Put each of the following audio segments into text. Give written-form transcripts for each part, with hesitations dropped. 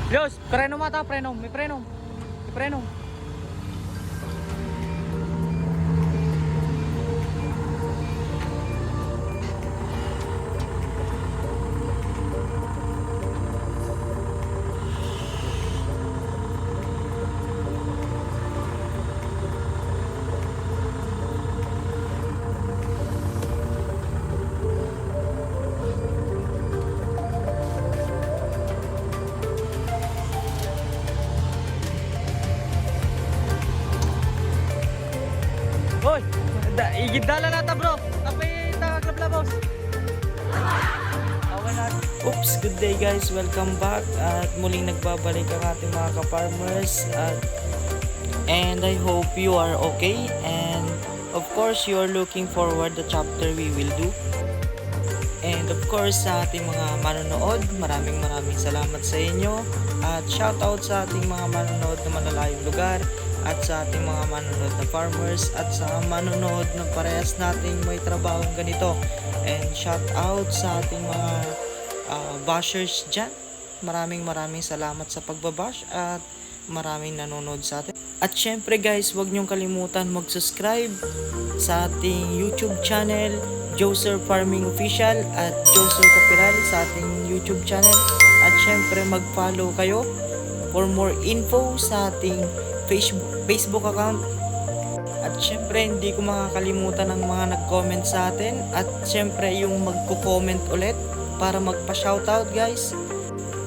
Los, preno mata, preno, may preno. May preno. Hoy, igidala nata bro. Tapay tagaklabla boss. Okay na. Oops, good day guys, welcome back at muling nagbabalik ang ating mga ka-farmers and I hope you are okay and of course you are looking forward the chapter we will do. And of course sa ating mga manonood, maraming salamat sa inyo at shoutout sa ating mga manonood na malalayong lugar at sa ating mga manonood na farmers at sa manonood na parehas nating may trabahong ganito. And shout out sa ating mga bashers dyan. Maraming salamat sa pagbabash at maraming nanonood sa atin. At syempre guys, huwag niyong kalimutan mag-subscribe sa ating YouTube channel, Joser Farming Official at Joser Capiral sa ating YouTube channel. At syempre mag-follow kayo for more info sa ating Facebook account. At syempre hindi ko makakalimutan ang mga nag-comment sa atin at syempre yung magko-comment ulit para magpa-shoutout guys.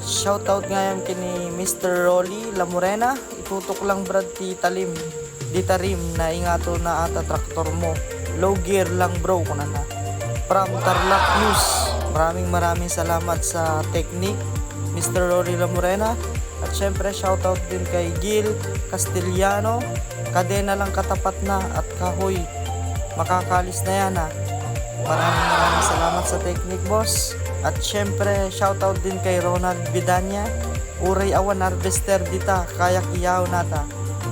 Shoutout ngayon kini Mr. Rolly Lamorena. Itutok lang brad ti talim di tarim na ingato na ata traktor mo. Low gear lang bro kunan na. From Tarlac News. Maraming salamat sa technique Mr. Rolly Lamorena. At syempre shoutout din kay Gil Castellano. Kadena lang katapat na at kahoy. Makakalis na yan ha. Maraming salamat sa technique boss. At syempre shoutout din kay Ronald Vidania. Uray awan harvester dita kaya kiyaw nata.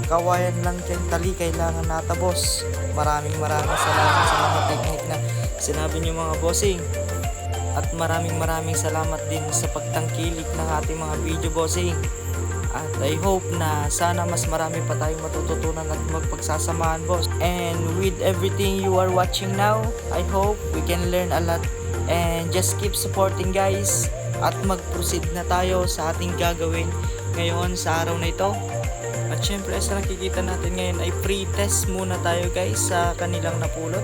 Kawayan lang kay tali kailangan nata boss. Maraming salamat sa mga technique na sinabi niyo mga bossing. At maraming salamat din sa pagtangkilik ng ating mga video bossing. At I hope na sana mas marami pa tayong matututunan at magpagsasamahan boss. And with everything you are watching now, I hope we can learn a lot. And just keep supporting guys. At mag-proceed na tayo sa ating gagawin ngayon sa araw na ito. At syempre sa nakikita natin ngayon ay pre-test muna tayo guys sa kanilang napulot.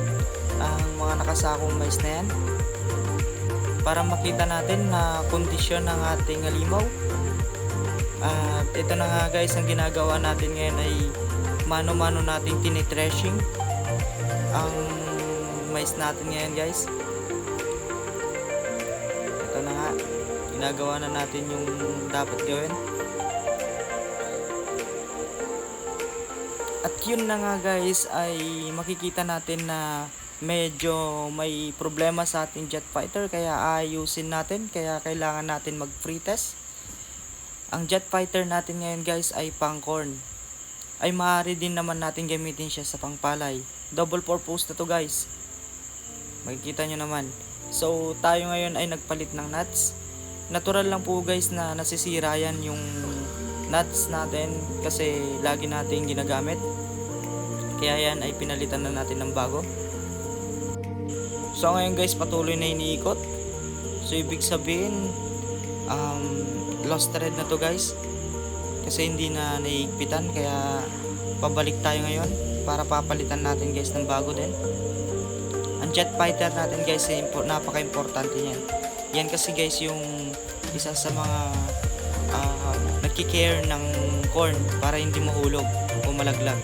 Ang mga nakasakong mais na yan. Para makita natin na kondisyon ng ating halimaw. At ito na nga guys, ang ginagawa natin ngayon ay mano-mano nating tinitreshing ang mais natin ngayon guys. Ito na nga, ginagawa na natin yung dapat gawin. At yun na nga guys, ay makikita natin na medyo may problema sa ating jet fighter kaya ayusin natin, kaya kailangan natin mag free test. Ang jet fighter natin ngayon guys ay pang corn. Ay maaari din naman natin gamitin siya sa pangpalay. Double purpose na to guys. Makikita nyo naman. So tayo ngayon ay nagpalit ng nuts. Natural lang po guys na nasisira yan yung nuts natin kasi lagi natin ginagamit. Kaya yan ay pinalitan na natin ng bago. So ngayon guys, patuloy na iniikot. So ibig sabihin lost thread na to guys. Kasi hindi na naiigpitan, kaya pabalik tayo ngayon para papalitan natin guys ng bago din. Ang jet fighter natin guys ay napaka-importante niyan. Yan kasi guys yung isa sa mga nagki-care ng corn para hindi mahulog o malaglag.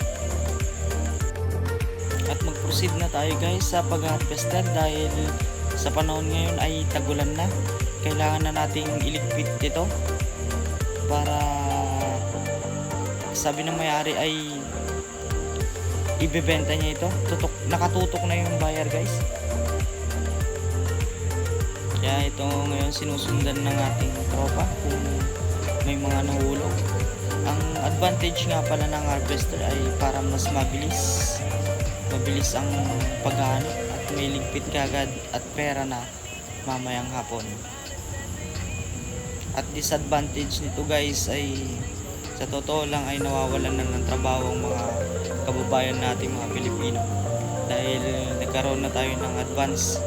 At mag-proceed na tayo guys sa pag-harvester dahil sa panahon ngayon ay tagulan na. Kailangan na nating iligpit ito para sabi ng may-ari ay ibebenta niya ito. Nakatutok na yung buyer guys. Kaya ito ngayon sinusundan ng ating tropa kung may mga nahulog. Ang advantage nga pala ng harvester ay para mas mabilis ang paghahanap at may ligpit kagad at pera na mamayang hapon. At disadvantage nito guys ay sa totoo lang ay nawawalan na ng trabaho ang mga kababayan nating mga Pilipino dahil nagkaroon na tayo ng advanced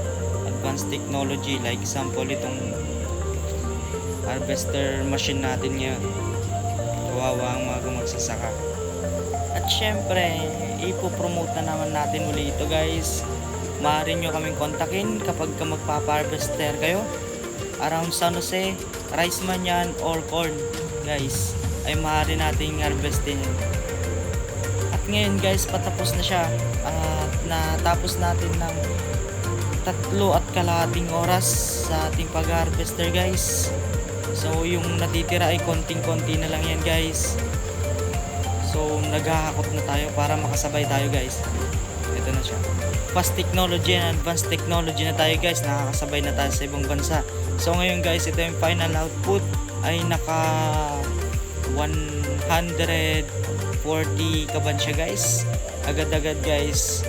technology, like example itong harvester machine natin ngayon. Kawawa ang mga magsasaka. At syempre ipopromote na naman natin uli ito guys. Maaari nyo kaming kontakin kapag ka magpapa-harvester kayo around San Jose, rice man yan or corn guys, ay maaari nating harvestin. At ngayon guys, patapos na siya at natapos natin ng 3.5 oras sa ating pag-harvester guys. So yung natitira ay konting-konti na lang yan guys. So naghahakot na tayo para makasabay tayo guys. Ito na siya, fast technology and advanced technology na tayo guys, nakakasabay na tayo sa ibang bansa. So ngayon guys, ito yung final output ay naka 140 kaban siya guys, agad-agad guys.